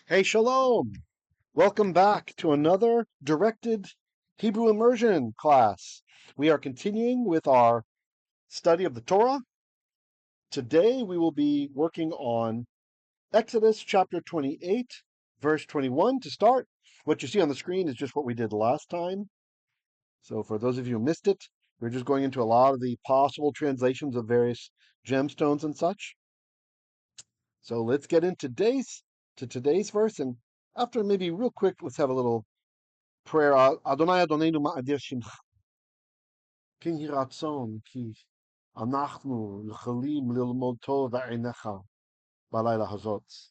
Hey, shalom! Welcome back to another directed Hebrew immersion class. We are continuing with our study of the Torah. Today we will be working on Exodus chapter 28, verse 21 to start. What you see on the screen is just what we did last time. So for those of you who missed it, we're just going into a lot of the possible translations of various gemstones and such. So let's get into today's verse, and after maybe real quick, let's have a little prayer. Adonai Adonenu ma'adir shimcha. King Hiratzon ki anachnu l'chalim lilmod tov ba'einecha b'layla hazot.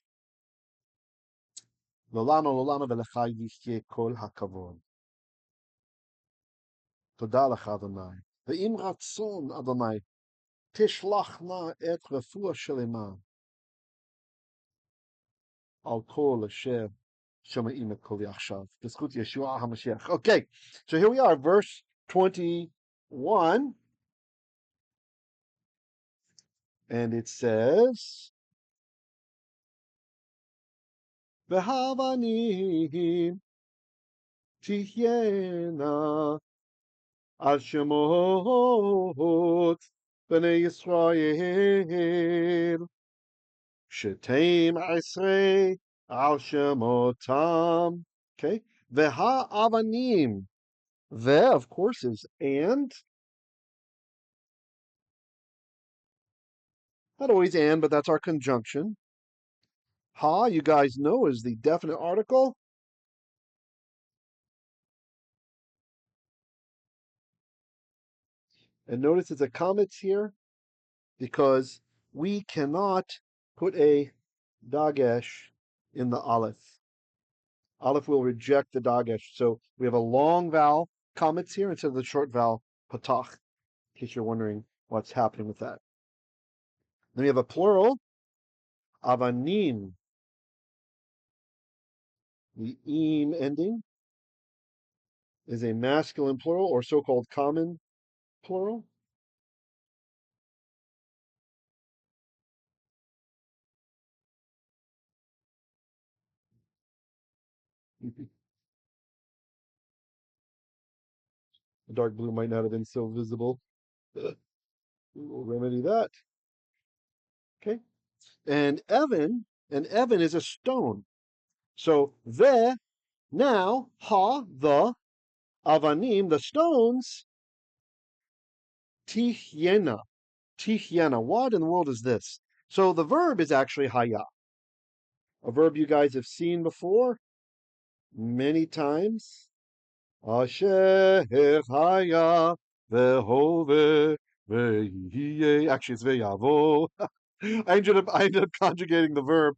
L'olama l'olama v'lecha yishye kol hakavod. Toda lecha Adonai. Ve'im ratzon Adonai tishlach na et refuah shelema al kol asher shoma'im et kol yachshav. B'zchut Yeshua HaMashiach. Okay, so here we are, verse 21. And it says, V'havanim tihyeina al shmot b'nei Yisrael shteim esreih al shmotam. Okay, v'havanim. Ve, of course, is and. Not always and, but that's our conjunction. Ha, you guys know, is the definite article. And notice it's a comets here because we cannot put a dagesh in the aleph. Aleph will reject the dagesh. So we have a long vowel, comets here, instead of the short vowel, patach, in case you're wondering what's happening with that. Then we have a plural, avanim. The im ending is a masculine plural or so-called common plural. The dark blue might not have been so visible. We'll remedy that. Okay. And Evan is a stone. So the, now, ha, the, avanim, the stones, tihyeina. Tihyeina. What in the world is this? So the verb is actually haya, a verb you guys have seen before many times. Asher haya vehove vehiye. Actually, it's veyavo. I ended up conjugating the verb,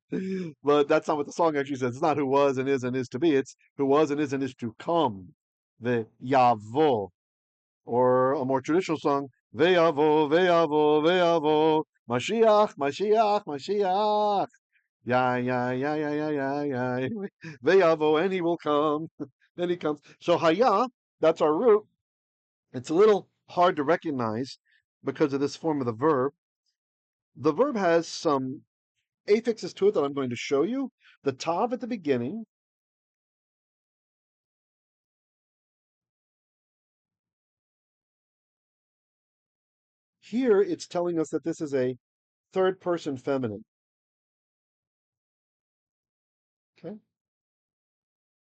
but that's not what the song actually says. It's not who was and is to be. It's who was and is to come. The yavo, or a more traditional song, Ve'yavo, ve'yavo, ve'yavo, Mashiach, Mashiach, Mashiach. Ya, ya, ya, ya, ya, ya, ya. Ve'yavo, and he will come. Then he comes. So haya, that's our root. It's a little hard to recognize because of this form of the verb. The verb has some affixes to it that I'm going to show you. The tav at the beginning. Here it's telling us that this is a third person feminine. Okay.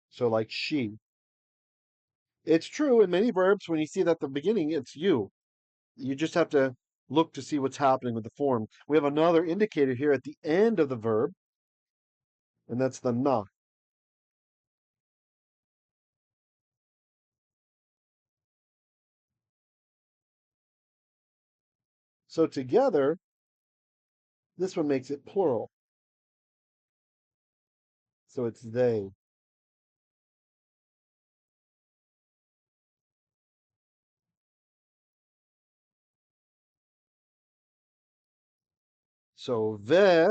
So like she. It's true in many verbs when you see that at the beginning, it's you. You just have to look to see what's happening with the form. We have another indicator here at the end of the verb, and that's the na. So together, this one makes it plural. So it's they. So ve,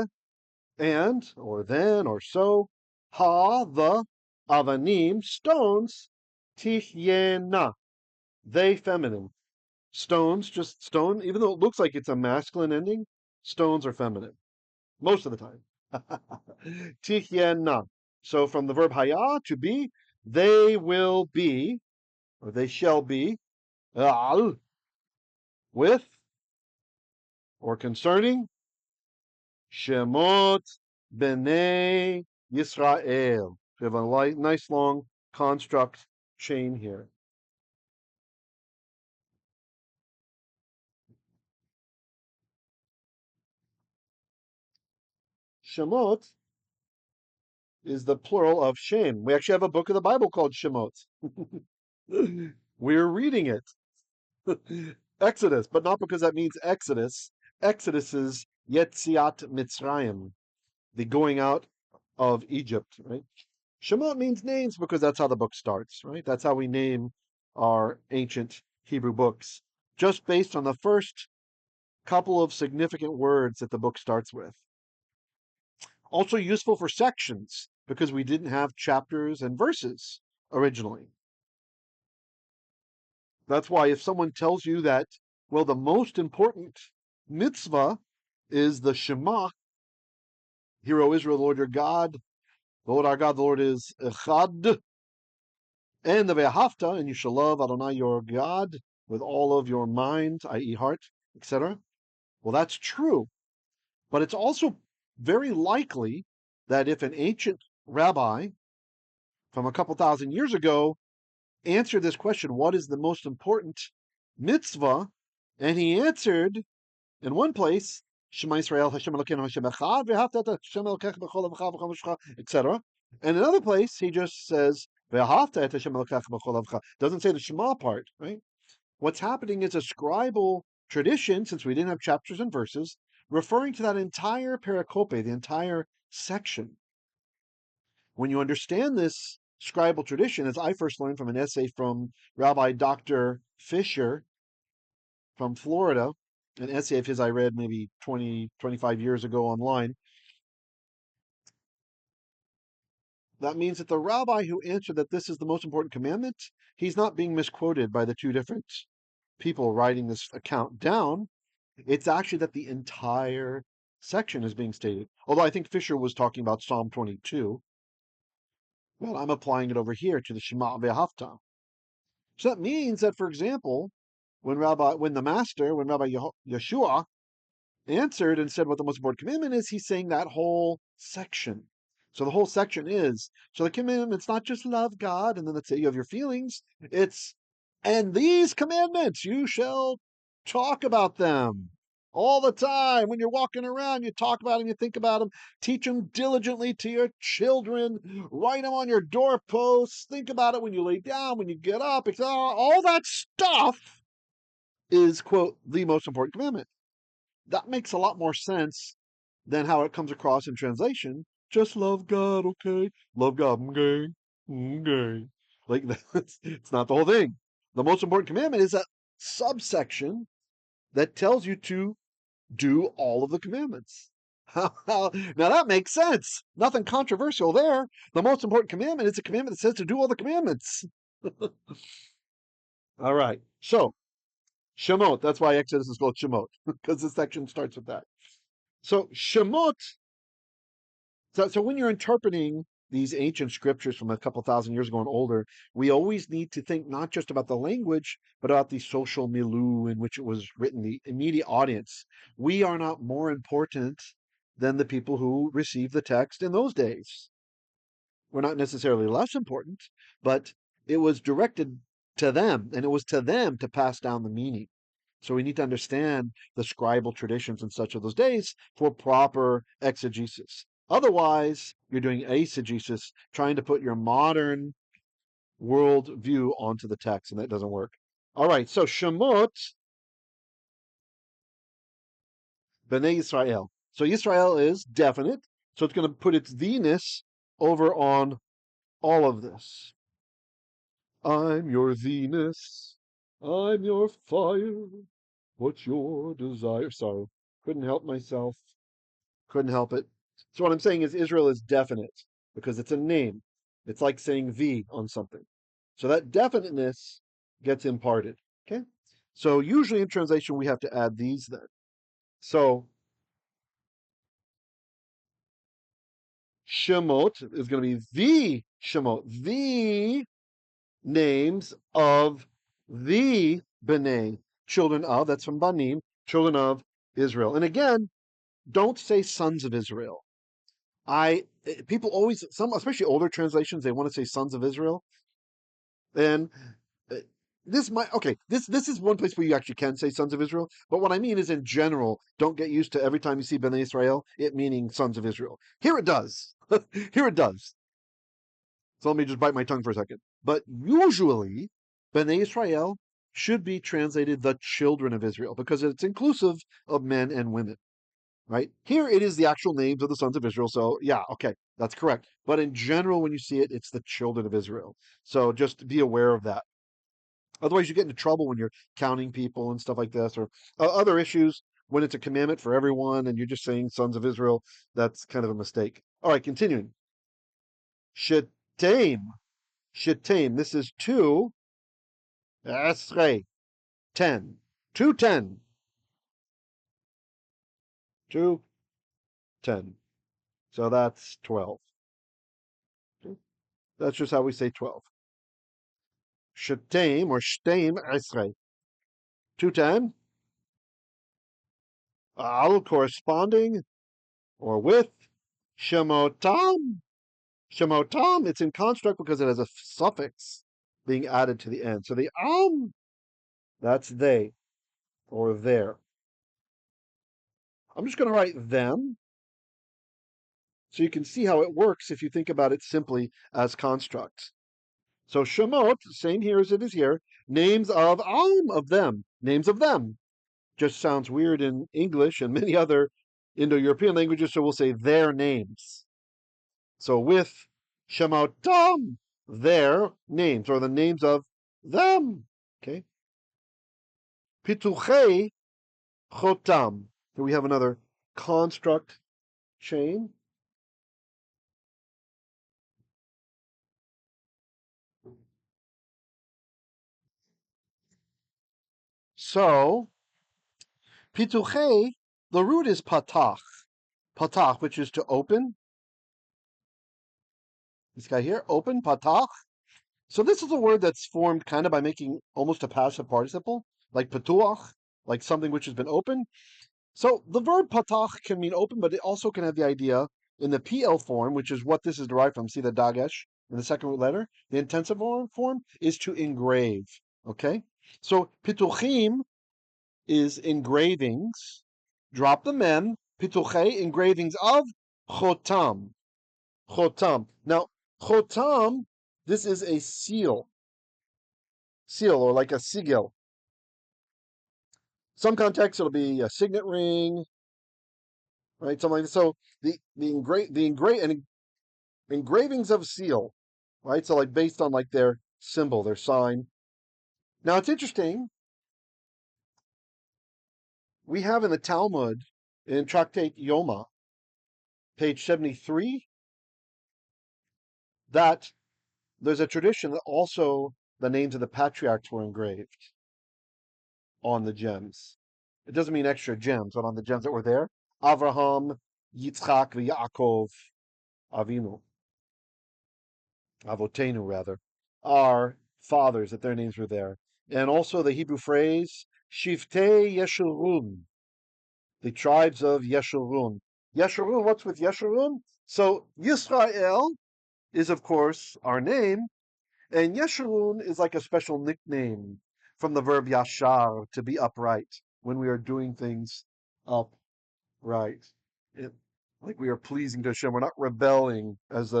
and, or then, or so, ha, the, avanim, stones, tihyeina, they feminine. Stones, just stone, even though it looks like it's a masculine ending, stones are feminine. Most of the time. Tihyeina. So from the verb haya, to be, they will be, or they shall be, al, with, or concerning, shemot b'nei Yisrael. We have a nice long construct chain here. Shemot is the plural of shem. We actually have a book of the Bible called Shemot. We're reading it. Exodus, but not because that means Exodus. Exodus is Yetziat Mitzrayim, the going out of Egypt, right? Shemot means names because that's how the book starts, right? That's how we name our ancient Hebrew books, just based on the first couple of significant words that the book starts with. Also useful for sections because we didn't have chapters and verses originally. That's why if someone tells you that, well, the most important mitzvah is the Shema, Hear, O Israel, the Lord your God, the Lord our God, the Lord is Echad, and the Ve'ahavta, and you shall love Adonai your God with all of your mind, i.e. heart, etc. Well, that's true. But it's also very likely that if an ancient rabbi from a couple thousand years ago answered this question, what is the most important mitzvah? And he answered in one place, Shema Yisrael, Hashem Elokeinu, Hashem Echad, Ve'ahavta et Hashem Elokecha b'chol levacha v'chol nafshecha, etc. And in another place, he just says, Ve'ahavta et Hashem Elokecha b'chol levacha. Doesn't say the Shema part, right? What's happening is a scribal tradition, since we didn't have chapters and verses, referring to that entire pericope, the entire section. When you understand this scribal tradition, as I first learned from an essay from Rabbi Dr. Fisher from Florida, an essay of his I read maybe 20, 25 years ago online. That means that the rabbi who answered that this is the most important commandment, he's not being misquoted by the two different people writing this account down. It's actually that the entire section is being stated. Although I think Fisher was talking about Psalm 22. Well, I'm applying it over here to the Shema Ve'ahavta. So that means that, for example, when Rabbi Yeshua answered and said what the most important commandment is, he's saying that whole section. So the whole section is, so the commandment's not just love God, and then let's say you have your feelings. It's, and these commandments, you shall talk about them all the time. When you're walking around, you talk about them, you think about them, teach them diligently to your children, write them on your doorposts, think about it when you lay down, when you get up, etc. All that stuff is, quote, the most important commandment. That makes a lot more sense than how it comes across in translation. Just love God, okay? Love God, okay? Okay. Like, it's not the whole thing. The most important commandment is a subsection that tells you to do all of the commandments. Now that makes sense. Nothing controversial there. The most important commandment is a commandment that says to do all the commandments. All right. So, Shemot, that's why Exodus is called Shemot, because this section starts with that. So Shemot, so when you're interpreting these ancient scriptures from a couple thousand years ago and older, we always need to think not just about the language, but about the social milieu in which it was written, the immediate audience. We are not more important than the people who received the text in those days. We're not necessarily less important, but it was directed to them, and it was to them to pass down the meaning. So we need to understand the scribal traditions and such of those days for proper exegesis. Otherwise, you're doing eisegesis, trying to put your modern world view onto the text, and that doesn't work. All right, so Shemot B'nai Yisrael. So Yisrael is definite, so it's going to put its the-ness over on all of this. I'm your the-ness, I'm your fire. What's your desire? Sorry, couldn't help myself. Couldn't help it. So what I'm saying is Israel is definite because it's a name. It's like saying V on something. So that definiteness gets imparted. Okay. So usually in translation we have to add these then. So shemot is going to be the shemot, the names of the b'nai, children of, that's from banim, children of Israel. And again, don't say sons of Israel. People always, some, especially older translations, they want to say sons of Israel. And uh, this is one place where you actually can say sons of Israel. But what I mean is, in general, don't get used to every time you see Bnei Israel, it meaning sons of Israel. Here it does. Here it does. So let me just bite my tongue for a second. But usually, Bnei Israel should be translated the children of Israel because it's inclusive of men and women. Right? Here it is the actual names of the sons of Israel. So yeah, okay, that's correct. But in general, when you see it, it's the children of Israel. So just be aware of that. Otherwise, you get into trouble when you're counting people and stuff like this, or other issues when it's a commandment for everyone and you're just saying sons of Israel. That's kind of a mistake. All right, continuing. Shteim. Shteim. This is two. Esreih. 10. 210. 210. So that's 12. That's just how we say 12. Shteim or shteim esreih. 210. Al corresponding or with shmotam. Shmotam, it's in construct because it has a suffix being added to the end. So the that's they or their. I'm just going to write them so you can see how it works if you think about it simply as constructs. So shemot, same here as it is here, names of them, names of them. Just sounds weird in English and many other Indo-European languages, so we'll say their names. So with shemotam, their names, or the names of them. Okay. Pituchei chotam. Here we have another construct chain. So pituchei, the root is patach. Patach, which is to open. This guy here, open, patach. So this is a word that's formed kind of by making almost a passive participle, like patuach, like something which has been opened. So the verb patach can mean open, but it also can have the idea in the PL form, which is what this is derived from. See the dagesh in the second root letter? The intensive form is to engrave. Okay? So pituchim is engravings. Drop the mem. Pituchei, engravings of chotam. Chotam. Now, chotam, this is a seal. Seal, or like a sigil. Some contexts it'll be a signet ring, right? Something like that. So and engravings of seal, right? So like based on like their symbol, their sign. Now it's interesting. We have in the Talmud in Tractate Yoma, page 73, that there's a tradition that also the names of the patriarchs were engraved on the gems. It doesn't mean extra gems, but on the gems that were there. Avraham, Yitzchak, Yaakov, Avinu. Avotenu rather, our fathers, that their names were there. And also the Hebrew phrase, Shiftei Yeshurun, the tribes of Yeshurun. Yeshurun, what's with Yeshurun? So Yisrael is, of course, our name, and Yeshurun is like a special nickname from the verb yashar, to be upright, when we are doing things upright. It, like we are pleasing to Hashem. We're not rebelling, as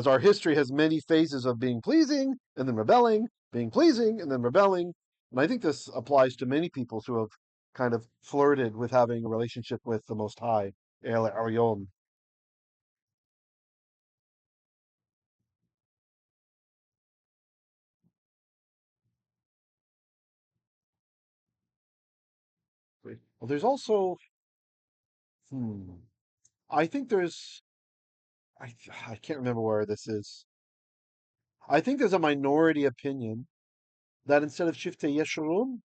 our history has many phases of being pleasing and then rebelling, being pleasing and then rebelling. And I think this applies to many peoples who have kind of flirted with having a relationship with the Most High, El Elyon. Well, there's also, hmm, I think there's, I can't remember where this is. I think there's a minority opinion that instead of Shiftei Yeshurun,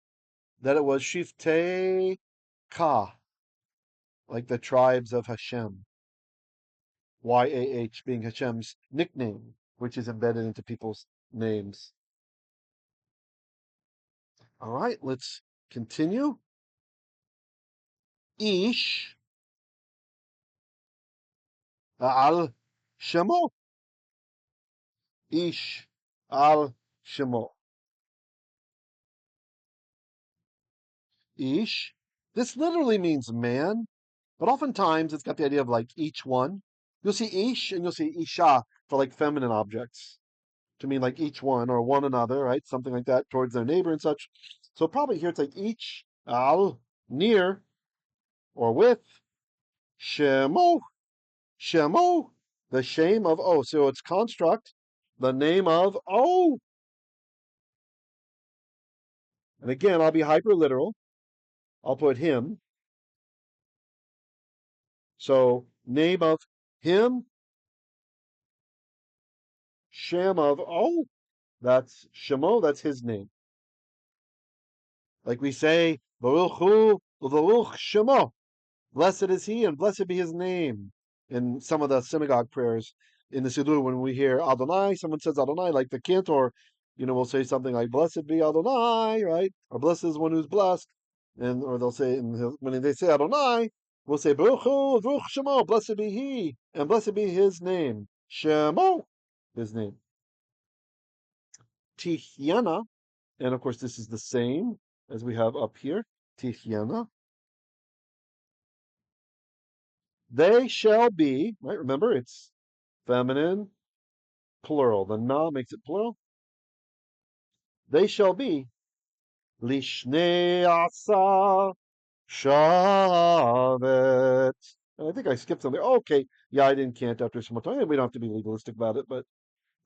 that it was Shiftei Ka, like the tribes of Hashem. Yah being Hashem's nickname, which is embedded into people's names. All right, let's continue. Ish al shmo. Ish al shmo. Ish. This literally means man, but oftentimes it's got the idea of like each one. You'll see ish and you'll see isha for like feminine objects to mean like each one or one another, right? Something like that towards their neighbor and such. So probably here it's like each, al, near, or with, shemo, shemo, the shame of O. So it's construct, the name of O. And again, I'll be hyper literal. I'll put him. So name of him, Shem of O. That's Shemo, that's his name. Like we say, Baruch Hu, Baruch Shemo. Blessed is he and blessed be his name. In some of the synagogue prayers in the Siddur, when we hear Adonai, someone says Adonai, like the cantor, will say something like, blessed be Adonai, right? Or blessed is one who's blessed. And or they'll say, when they say Adonai, we'll say, Baruch Hu, Baruch Shemo, blessed be he, and blessed be his name. Shemo, his name. Tihyeina, and of course this is the same as we have up here. Tihyeina. They shall be, right? Remember, it's feminine, plural. The na makes it plural. They shall be lishnei asar shavet. And I think I skipped something. Oh, okay. Yeah, I didn't count after smotam. We don't have to be legalistic about it, but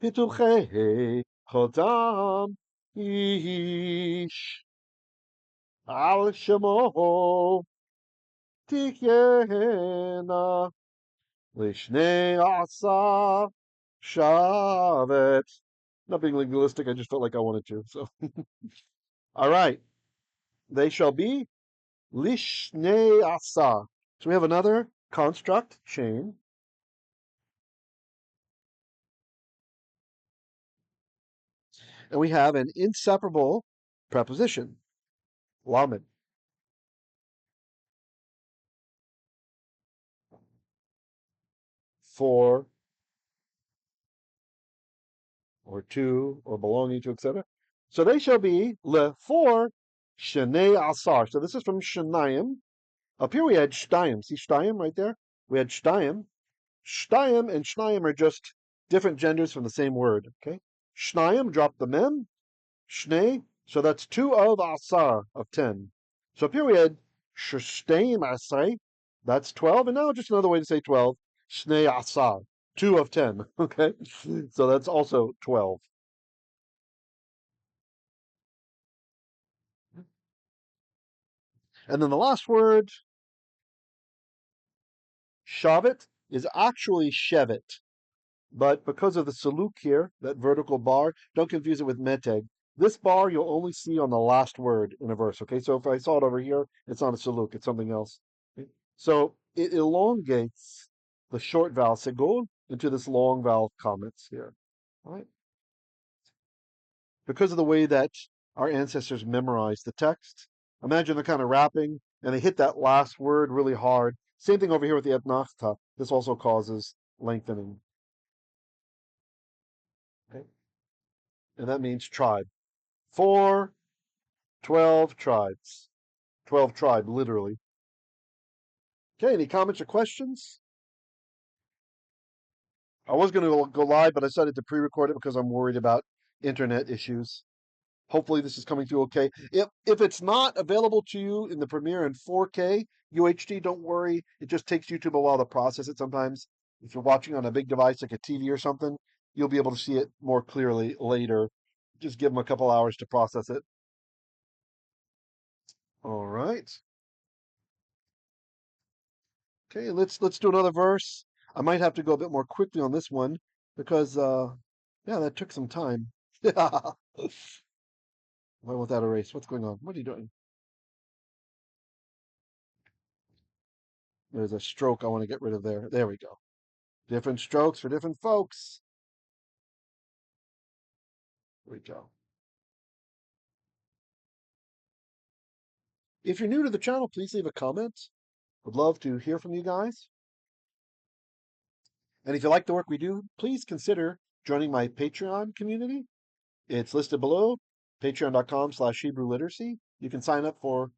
pituchei chotam ish al shmo tihyeina lishnei asar shavet. Not being legalistic, I just felt like I wanted to. So, all right. They shall be lishnei asar. So we have another construct, chain, and we have an inseparable preposition, lamed, for, or to, or belonging to, etc. So they shall be le for shnei asar. So this is from shenayim. Up here we had shteim. See shteim right there? We had shteim. Shteim and shnayim are just different genders from the same word. Okay, shnayim, drop the mem. Shnei, so that's two of asar of 10. So up here we had shteim esreih, that's 12, and now just another way to say 12. Shnei asar, 2 of 10. Okay, so that's also 12. And then the last word, shavet, is actually shevet. But because of the saluk here, that vertical bar, don't confuse it with meteg. This bar you'll only see on the last word in a verse. Okay, so if I saw it over here, it's not a saluk, it's something else. Okay? So it elongates the short vowel segul into this long vowel comments here. All right? Because of the way that our ancestors memorized the text, imagine they're kind of rapping and they hit that last word really hard. Same thing over here with the etnachta. This also causes lengthening. Okay? And that means tribe. 4, 12 tribes. 12 tribe, literally. Okay, any comments or questions? I was going to go live, but I decided to pre-record it because I'm worried about internet issues. Hopefully this is coming through okay. If it's not available to you in the Premiere in 4K UHD, don't worry. It just takes YouTube a while to process it sometimes. If you're watching on a big device like a TV or something, you'll be able to see it more clearly later. Just give them a couple hours to process it. All right. Okay, let's do another verse. I might have to go a bit more quickly on this one because yeah, that took some time. Why won't that erase? What's going on? What are you doing? There's a stroke I want to get rid of there. There we go. Different strokes for different folks. Here we go. If you're new to the channel, please leave a comment. Would love to hear from you guys. And if you like the work we do, please consider joining my Patreon community. It's listed below, patreon.com/Hebrew literacy. You can sign up for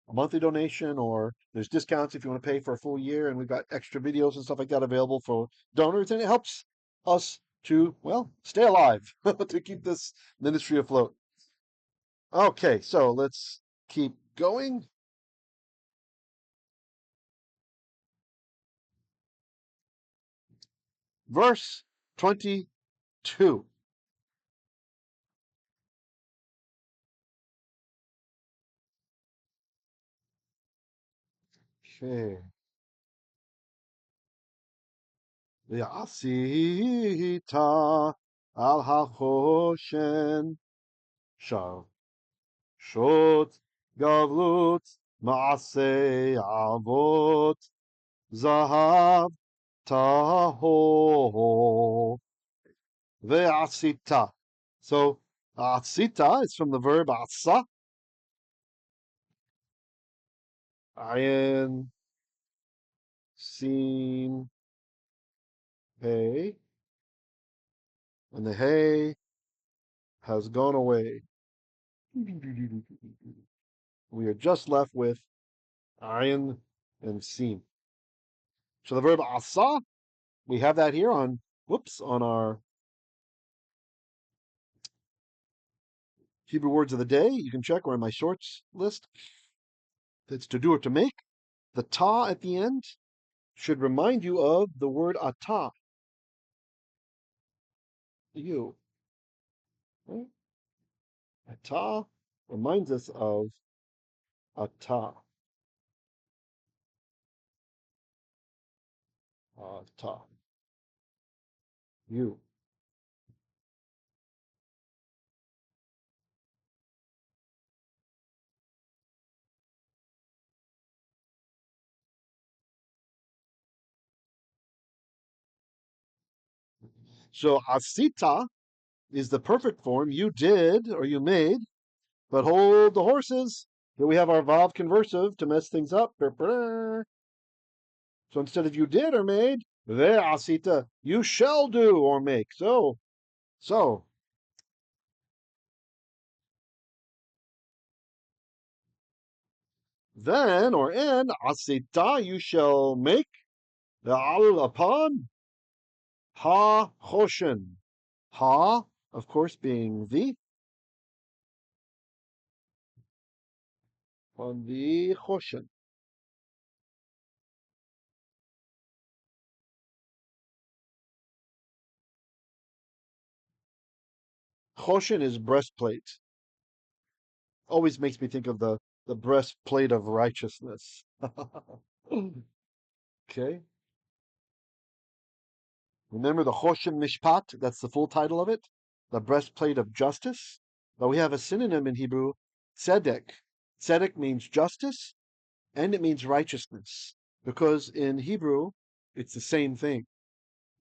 a monthly donation, or there's discounts if you want to pay for a full year. And we've got extra videos and stuff like that available for donors. And it helps us to, well, stay alive, to keep this ministry afloat. Okay, so let's keep going. Verse 22. Okay. ועשית על החושן שרשot gavlut מעשה אבות זהב טהור ועשית. So עשית is from the verb עשה, ayin, sin, hey, and the hey has gone away. We are just left with ayin and sin. So the verb asa, we have that here on, on our Hebrew words of the day. You can check, or in my shorts list. It's to do or to make. The ta at the end should remind you of the word ata. You. Right? Ata reminds us of ata. Ata. You. So asita is the perfect form. You did or you made, but hold the horses. Here we have our vowel conversive to mess things up. So instead of you did or made, ve'asita, you shall do or make. So then or en, asita, you shall make, al upon, hachoshen. Ha, of course, being on the hachoshen. Hachoshen is breastplate. Always makes me think of the breastplate of righteousness. Okay. Remember the Choshen Mishpat? That's the full title of it. The breastplate of justice. But we have a synonym in Hebrew, tzedek. Tzedek means justice, and it means righteousness. Because in Hebrew, it's the same thing.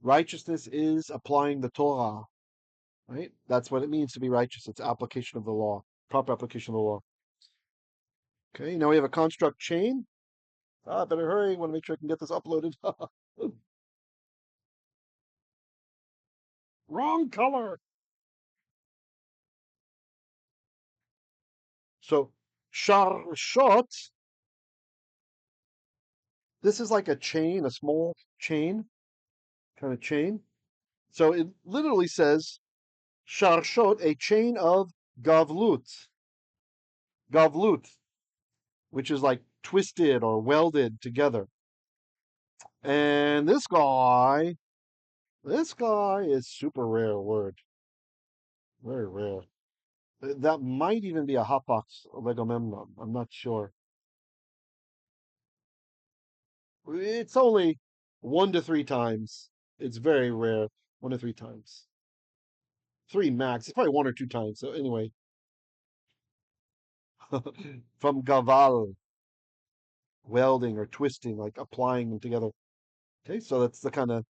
Righteousness is applying the Torah, right? That's what it means to be righteous. It's application of the law, proper application of the law. Okay, now we have a construct chain. Better hurry. I want to make sure I can get this uploaded. Wrong color. So, sharshot, this is like a chain, a small chain, kind of chain. So it literally says sharshot, a chain of gavlut. Gavlut, which is like twisted or welded together. And this guy is super rare word. Very rare. That might even be a hapax legomemnon. I'm not sure. It's only 1 to 3 times. It's very rare. 1 to 3 times. 3 max. It's probably 1 or 2 times. So anyway, from gaval, welding or twisting, like applying them together. Okay, so that's the kind of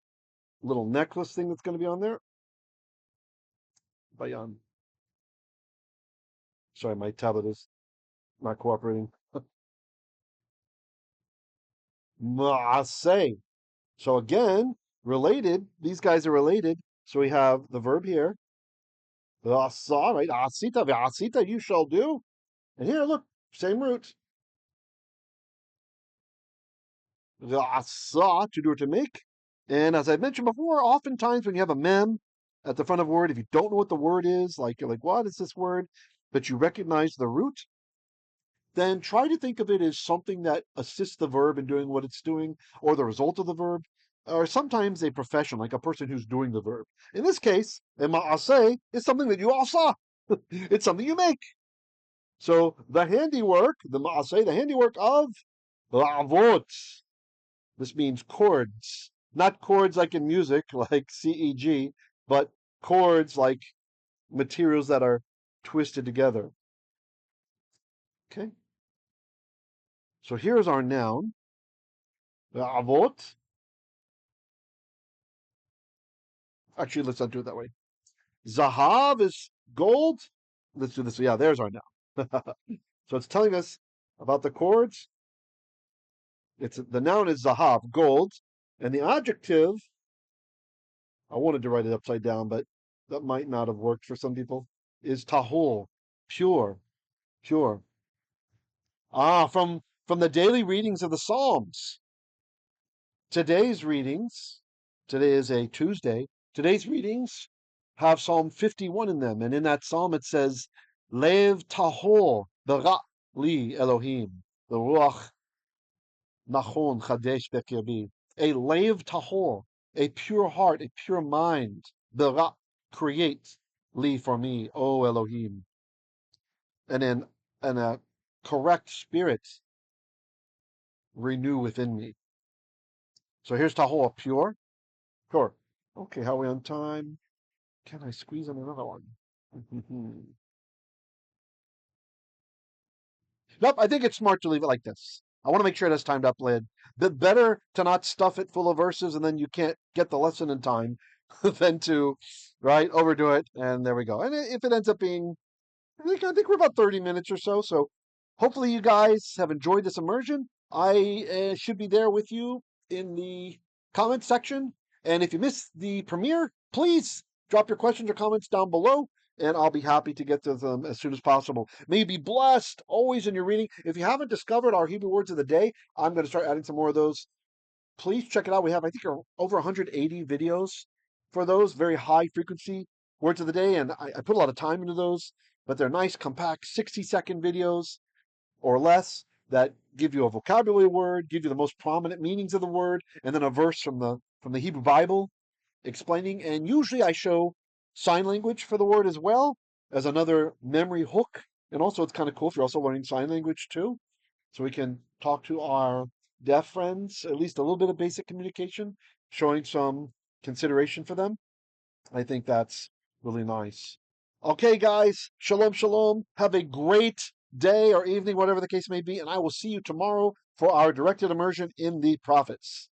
little necklace thing that's going to be on there. Bayan. Sorry, my tablet is not cooperating. Ma'aseh. So again, related. These guys are related. So we have the verb here. Asar, right? Asita, ve'asita, you shall do. And here, look, same root. Asa, to do or to make. And as I mentioned before, oftentimes when you have a mem at the front of a word, if you don't know what the word is, like you're like, what is this word? But you recognize the root, then try to think of it as something that assists the verb in doing what it's doing, or the result of the verb, or sometimes a profession, like a person who's doing the verb. In this case, ma'aseh is something that you asa. It's something you make. So the handiwork, the ma'aseh, the handiwork of la'avot. This means chords, not chords like in music, like CEG, but chords like materials that are twisted together. Okay. So here's our noun, avot. Actually, let's not do it that way. Zahav is gold. Let's do this. Yeah, there's our noun. So it's telling us about the chords. The noun is zahav, gold, and the adjective. I wanted to write it upside down, but that might not have worked for some people. Is tahol, pure, pure. From the daily readings of the Psalms. Today's readings. Today is a Tuesday. Today's readings have Psalm 51 in them, and in that psalm it says, "Lev tahor bara li Elohim, the ruach nachon chadesh bekirbi." A lev tahor, a pure heart, a pure mind. Bara, create li for me, O Elohim, and a correct spirit renew within me. So here's tahor, pure, pure. Okay, how are we on time? Can I squeeze in another one? Nope, I think it's smart to leave it like this. I want to make sure it has time to upload. Better to not stuff it full of verses and then you can't get the lesson in time than to, right, overdo it. And there we go. And if it ends up being, I think we're about 30 minutes or so. So hopefully you guys have enjoyed this immersion. I should be there with you in the comments section. And if you missed the premiere, please drop your questions or comments down below, and I'll be happy to get to them as soon as possible. May you be blessed always in your reading. If you haven't discovered our Hebrew words of the day, I'm going to start adding some more of those. Please check it out. We have, I think, over 180 videos for those very high frequency words of the day, and I put a lot of time into those, but they're nice, compact, 60-second videos or less that give you a vocabulary word, give you the most prominent meanings of the word, and then a verse from the Hebrew Bible explaining. And usually I show sign language for the word as well as another memory hook. And also it's kind of cool if you're also learning sign language too. So we can talk to our deaf friends, at least a little bit of basic communication, showing some consideration for them. I think that's really nice. Okay, guys, shalom, shalom. Have a great day or evening, whatever the case may be, and I will see you tomorrow for our directed immersion in the prophets.